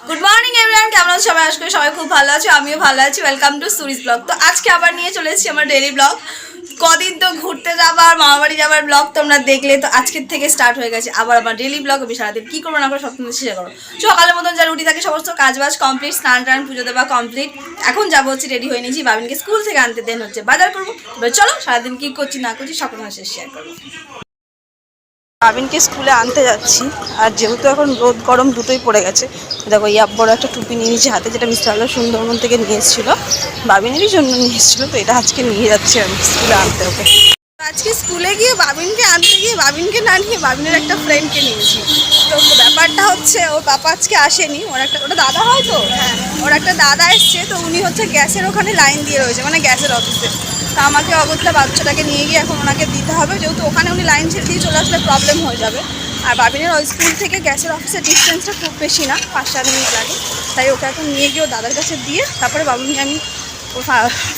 Good morning everyone, কেমন আছো সবাই? আশা করি সবাই খুব ভালো আছো, আমিও ভালো আছি। ওয়েলকাম টু সুরিজ ব্লগ। তো আজকে আবার নিয়ে চলে এসেছি আমার ডেইলি ব্লগ। কদিন তো ঘুরতে যাবার, মামাবাড়ি যাবার ব্লগ তোমরা দেখলে, তো আজকের থেকে স্টার্ট হয়ে গেছে আবার আমার ডেইলি ব্লগ। আমি সারাদিন কী করবো না করে সব তুমি শেয়ার করো। সকালের মতন যা রুটি থাকে সমস্ত কাজবাজ কমপ্লিট, স্নান টান পুজো দেওয়া কমপ্লিট। এখন যাবো হচ্ছে রেডি হয়ে নিয়েছি বাবিনকে স্কুল থেকে আনতে, দেন হচ্ছে বাজার করবো। এবার চলো সারাদিন কী করছি না করছি সব তোমার সাথে শেয়ার করবো। বাবিনকে স্কুলে আনতে যাচ্ছি, আর যেহেতু এখন রোদ গরম দুটোই পড়ে গেছে, দেখো এই বড় একটা টুপি নিয়ে নিয়েছি হাতে, যেটা বিশাল সুন্দরবন থেকে নিয়ে এসেছিলো, বাবিনেরই জন্য নিয়ে এসেছিলো। তো এটা আজকে নিয়ে যাচ্ছি আমি স্কুলে আনতে ওকে। আজকে স্কুলে গিয়ে বাবিনকে আনতে গিয়ে বাবিনকে না নিয়ে বাবিনের একটা ফ্রেন্ডকে নিয়েছি। তো ব্যাপারটা হচ্ছে ওর বাবা আজকে আসেনি, ওটা দাদা হয় তো, হ্যাঁ ওর একটা দাদা এসছে। তো উনি হচ্ছে গ্যাসের ওখানে লাইন দিয়ে রয়েছে, মানে গ্যাসের অফিসে। তা আমাকে অগত্যা বাচ্চাটাকে নিয়ে গিয়ে এখন ওনাকে দিতে হবে, যেহেতু ওখানে উনি লাইন ছেড়ে দিয়ে চলে আসলে প্রবলেম হয়ে যাবে। আর বাবিনের ওই স্কুল থেকে গ্যাসের অফিসের ডিস্টেন্সটা খুব বেশি না, 5-7 মিনিট লাগে। তাই ওকে এখন নিয়ে গিয়ে দাদার কাছে দিয়ে তারপরে বাবিনকে আমি ওর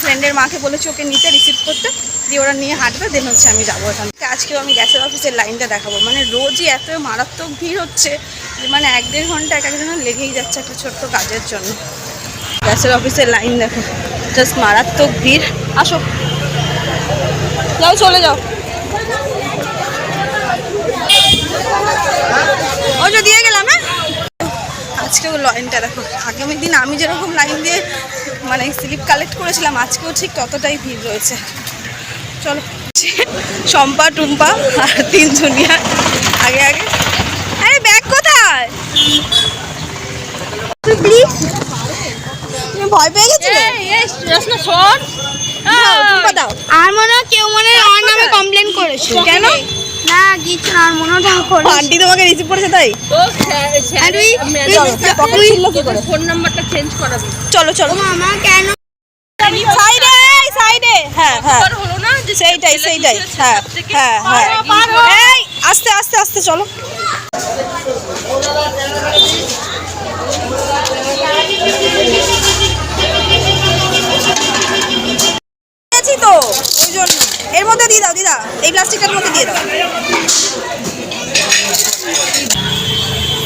ফ্রেন্ডের মাকে বলেছি ওকে নিতে, রিসিভ করতে, দিয়ে ওরা নিয়ে হাঁটবে, দেন হচ্ছে আমি যাবো এখান থেকে। আজকেও আমি গ্যাসের অফিসের লাইনটা দেখাবো, মানে রোজই এত মারাত্মক ভিড় হচ্ছে যে মানে 1-1.5 ঘন্টা এক একজনের লেগেই যাচ্ছে একটা ছোট্ট কাজের জন্য। গ্যাসের অফিসের লাইন দেখো, জাস্ট মারাত্মক ভিড়। আসো, যাও চলে যাও। ওই যে দিয়ে গেলাম। হ্যাঁ আজকেও লাইনটা দেখো, আগামী দিন আমি যেরকম লাইন দিয়ে মানে স্লিপ কালেক্ট করেছিলাম, আজকেও ঠিক ততটাই ভিড় রয়েছে। চলো, শম্পা টুম্পা আর 3 জুনিয়া আগে আগে। আরে ব্যাগ কোথায়? প্লিজ, তুমি ভয় পেয়ে গেছিলে? আর মনে হয় কেউ মনে হয় আমার নামে কমপ্লেন করেছে। কেন? না কিছু না, আর মনে হয় আন্টি তোমাকে রিসিভ করেছে তাই? ফোন নাম্বারটা চেঞ্জ করাবি। চলো চলো মামা কেন সাইডে সাইডে। হ্যাঁ হ্যাঁ হলো না যে সেইটাই সেইটাই। হ্যাঁ হ্যাঁ হ্যাঁ, এই আস্তে আস্তে আস্তে চলো। তো ওই জন্য এর মধ্যে দিয়ে দাও দিদা, এই প্লাস্টিকটার মধ্যে দিয়ে দাও।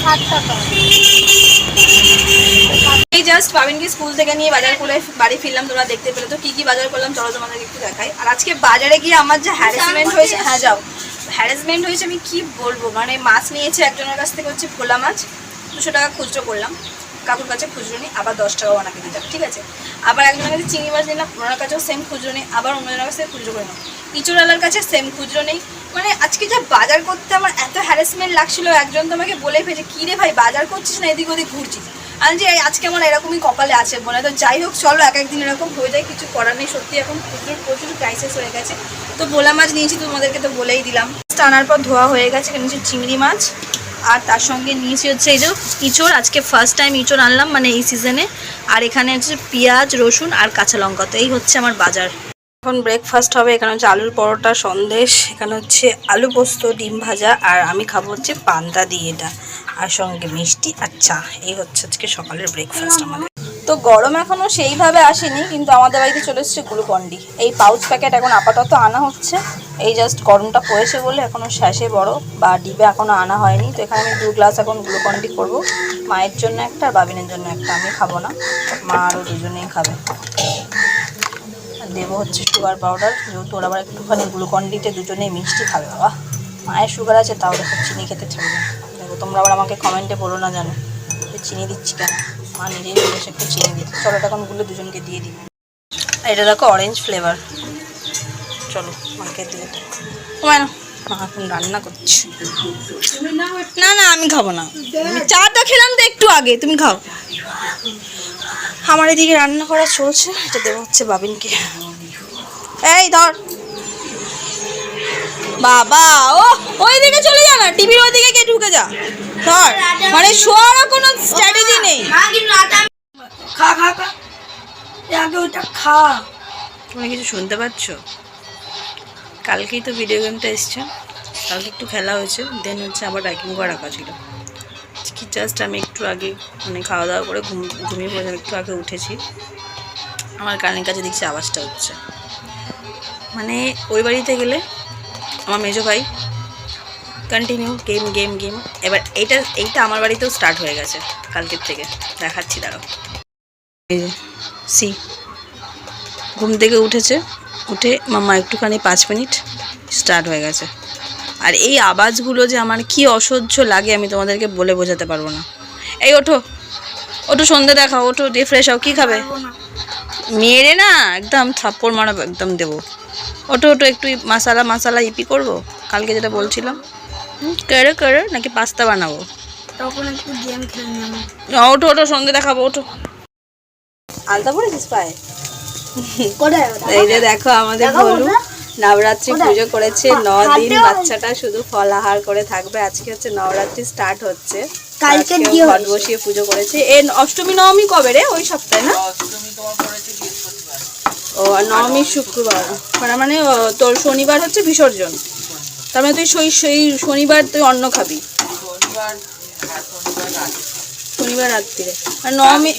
60 টাকা। এই জাস্ট বাবিনকে স্কুল থেকে নিয়ে বাজার করে বাড়ি ফিরলাম, তোমরা দেখতে পেলে তো কি কি বাজার করলাম। চলো তোমাদেরকে একটু দেখাই। আর আজকে বাজারে গিয়ে আমার যে হ্যারাসমেন্ট হয়েছে, হ্যাঁ যাও, হ্যারাসমেন্ট হয়েছে আমি কি বলবো। মানে মাছ নিয়েছে একজনের কাছ থেকে হচ্ছে ভোলা মাছ, 200 টাকা খুচরো করলাম, কাকুর কাছে খুচরো নেই, আবার 10 টাকা ওনাকে দিলাম, ঠিক আছে। আবার একজনের কাছে চিংড়ি মাছ নিলাম, ওনার কাছেও সেম খুচরো নেই, আবার অন্যজনের কাছে খুচরো করে নিলাম। ইঁচড়ওয়ালার কাছে সেম খুচরো নেই। মানে আজকে যা বাজার করতে আমার এত হ্যারাসমেন্ট লাগছিল, একজন তো আমাকে বলে ফেলেছে, কী রে ভাই বাজার করছিস না এদিক ওদিক ঘুরছিস। আমি যে আজকে আমার এরকমই কপালে আছে বলে। তো যাই হোক চলো, এক একদিন এরকম হয়ে যায়, কিছু করার নেই। সত্যি এখন প্রচুর প্রচুর ক্রাইসিস হয়ে গেছে। তো ভোলা মাছ নিয়েছি, তোমাদেরকে তো বলেই দিলাম। আনার পর ধোয়া হয়ে গেছে, নিয়েছি চিংড়ি মাছ, আর তার সঙ্গে নিয়েছি হচ্ছে এই যে ইঁচড়। আজকে ফার্স্ট টাইম ইঁচড় আনলাম মানে এই সিজনে। আর এখানে হচ্ছে পেঁয়াজ রসুন আর কাঁচা লঙ্কা। তো এই হচ্ছে আমার বাজার। এখন ব্রেকফাস্ট হবে। এখানে হচ্ছে আলুর পরোটা, সন্দেশ, এখানে হচ্ছে আলু পোস্ত, ডিম ভাজা, আর আমি খাবো হচ্ছে পান্তা দিয়ে এটা, আর সঙ্গে মিষ্টি। আচ্ছা, এই হচ্ছে আজকে সকালের ব্রেকফাস্ট আমাদের। তো গরম এখনও সেইভাবে আসেনি, কিন্তু আমাদের বাড়িতে চলে এসছে গ্লুকন্ডি। এই পাউচ প্যাকেট এখন আপাতত আনা হচ্ছে। এই জাস্ট গরমটা পড়েছে বলে এখনও শ্যাসে বড় বা ডিবে এখনও আনা হয়নি। তো এখানে আমি 2 গ্লাস এখন গ্লুকন্ডি করবো, মায়ের জন্য একটা আর বাবিনের জন্য একটা। আমি খাবো না, মা আরও দুজনেই খাবে। দেবো হচ্ছে সুগার পাউডার, যেহেতু ওরা আবার একটুখানি গ্লুকন্ডিতে দুজনেই মিষ্টি খাবে। বাবা মায়ের সুগার আছে, তাও দেখো চিনি খেতে চাই না। দেখো তোমরা আবার আমাকে কমেন্টে বলো না জানো চিনি দিচ্ছি কেন, মা নিজেই বলেছে একটু চিনি দিচ্ছি। চলো এটা এখন গুলো দুজনকে দিয়ে দিই। এটা দেখো অরেঞ্জ ফ্লেভার, চলো মাকে দিয়ে দিই। মা এখন রান্না করছি। না না আমি খাবো না, চাটা খেলাম তো একটু আগে, তুমি খাও। আমার এদিকে রান্না করা চলছে, এটা দেবো হচ্ছে বাবিনকে। এই ধর বাবা, ও ওইদিকে চলে যা না, টিভির ওইদিকে কে ঢুকে যা। ধর, মানে শোয়ারও কোনো স্ট্র্যাটেজি নেই। খা খা খা, আগে ওইটা খা। তুমি কিছু শুনতে পাচ্ছ? কালকেই তো ভিডিও গেমটা এসছে, কালকে একটু খেলা হয়েছে, দেন হচ্ছে আবার প্যাকিং করে রাখা ছিল। কি জাস্ট আমি একটু আগে মানে খাওয়া দাওয়া করে ঘুমিয়ে পড়ে একটু আগে উঠেছি, আমার কানের কাছে দেখছি আওয়াজটা হচ্ছে। মানে ওই বাড়িতে গেলে আমার মেজো ভাই কন্টিনিউ গেম গেম গেম। এবার এইটা আমার বাড়িতেও স্টার্ট হয়ে গেছে কালকের থেকে, দেখাচ্ছি দাঁড়াও। এই যে সি ঘুম থেকে উঠেছে, উঠে মাম্মা একটুখানি 5 মিনিট, স্টার্ট হয়ে গেছে। আর এই আওয়াজগুলো যে আমার কি অসহ্য লাগে আমি তোমাদেরকে বলে বোঝাতে পারবো না। এই ওঠো ওঠো, সন্ধ্যে দেখাও, ওঠো, রিফ্রেশ হও। কী খাবে? মেরে না একদম থাপ্পড় মারা একদম দেবো। ওঠো ওঠো, একটু মশালা ইপি করবো কালকে যেটা বলছিলাম। করে করে নাকি পাস্তা বানাবো? তখন একটু গেম খেলে নেবো। ওঠো ওঠো, সন্ধ্যে দেখাবো, ওঠো। আলতা পড়েছিস পায়ে? এই যে দেখো আমাদের ভলু নবরাত্রি পুজো করেছে 9 দিন। বাচ্চাটা শুধু ফলাহার করে থাকবে। আজকে হচ্ছে নবরাত্রি স্টার্ট হচ্ছে, কালকে ঘট বসিয়ে পুজো করেছে। অষ্টমী নবমী কবে রে? ওই সপ্তাহে না? ও আর নবমী শুক্রবার, মানে তোর শনিবার হচ্ছে বিসর্জন। তার মানে তুই সেই শনিবার তুই অন্ন খাবি, শনিবার রাত্রিরে। আর নবমী,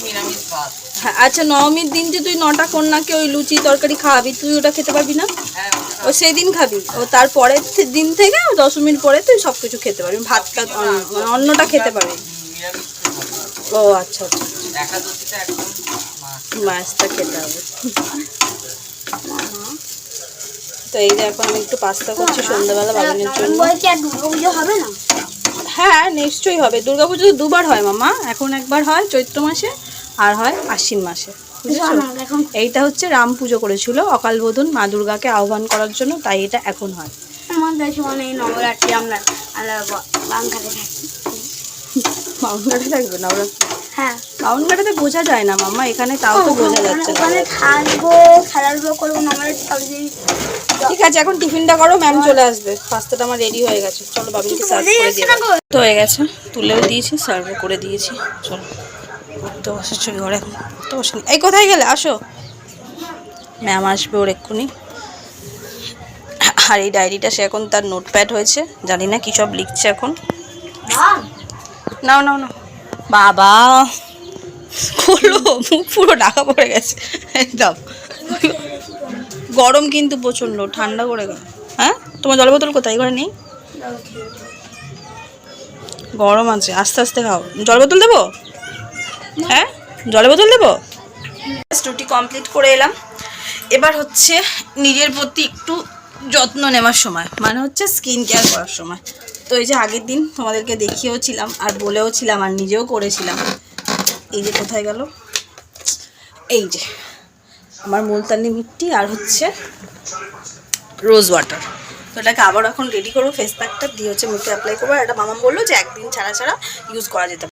হ্যাঁ আচ্ছা, নবমীর দিন যে তুই 9টা কন্যাকে ওই লুচি তরকারি খাওয়াবি, তুই ওটা খেতে পারবি না? ও সেই দিন খাবি। ও তারপরের দিন থেকে দশমীর পরে তুই সব কিছু খেতে পারবি, ভাতটা মানে অন্নটা খেতে পারবি। ও আচ্ছা আচ্ছা, মাছটা খেতে হবে। তো এই যে এখন আমি একটু পাস্তা করছি সন্ধ্যাবেলা বাগানের জন্য। দুর্গাপুজো হবে না? হ্যাঁ নিশ্চয়ই হবে। দুর্গাপুজো তো 2বার হয় মামা, এখন একবার হয় চৈত্র মাসে আর হয় আশ্বিন মাসে, বুঝেছো? এইটা হচ্ছে রাম পুজো করেছিল অকাল বোধন মা দুর্গাকে আহ্বান করার জন্য, তাই এটা এখন হয়। আমাদের সময় নবরাত্রি আমরা বাংলাতে থাকি। বাউনঘাটে থাকবে নবরাত্রি? হ্যাঁ, বাউনঘাটাতে বোঝা যায় না মামা, এখানে তাও তো বোঝা যাচ্ছে না। ওখানে থাকবো, খেলাধুলো করবো, নবরাত্রি। ঠিক আছে, এখন টিফিনটা করো, ম্যাম চলে আসবে। পাস্তাটা আমার রেডি হয়ে গেছে, চলো বাবিনকে সার্ভ করে দিয়ে। তো হয়ে গেছে, তুলেও দিয়েছি, সার্ভও করে দিয়েছি। চলো তো বসেছো ঘরে, এখন তো বসে। এই কোথায় গেলে? আসো, ম্যাম আসবে ওর এক্ষুনি। আর এই ডায়েরিটা সে এখন তার নোটপ্যাড হয়েছে, জানি না কী সব লিখছে এখন। নাও নাও নাও বাবা, খোলো, মুখ পুরো ঢাকা পড়ে গেছে একদম। গরম কিন্তু প্রচণ্ড, ঠান্ডা করে গেল। হ্যাঁ তোমার জল বোতল কোথায়? ঘরে নেই? গরম আছে, আস্তে আস্তে খাও। জল বোতল দেবো? হ্যাঁ জলের বোতল দেবো? রুটি কমপ্লিট করে এলাম। এবার হচ্ছে নিজের প্রতি একটু যত্ন নেওয়ার সময়, মানে হচ্ছে স্কিন কেয়ার করার সময়। তো এই যে আগের দিন তোমাদেরকে দেখিয়েওছিলাম আর বলেওছিলাম আর নিজেও করেছিলাম। এই যে কোথায় গেল, এই যে আমার মুলতানি মিট্টি আর হচ্ছে রোজ ওয়াটার। তো এটাকে আবার এখন রেডি করবো, ফেস প্যাকটা দিয়ে হচ্ছে মুখে অ্যাপ্লাই করবো। আর এটা মামা বললো যে একদিন ছাড়া ছাড়া ইউজ করা যেতে পারে।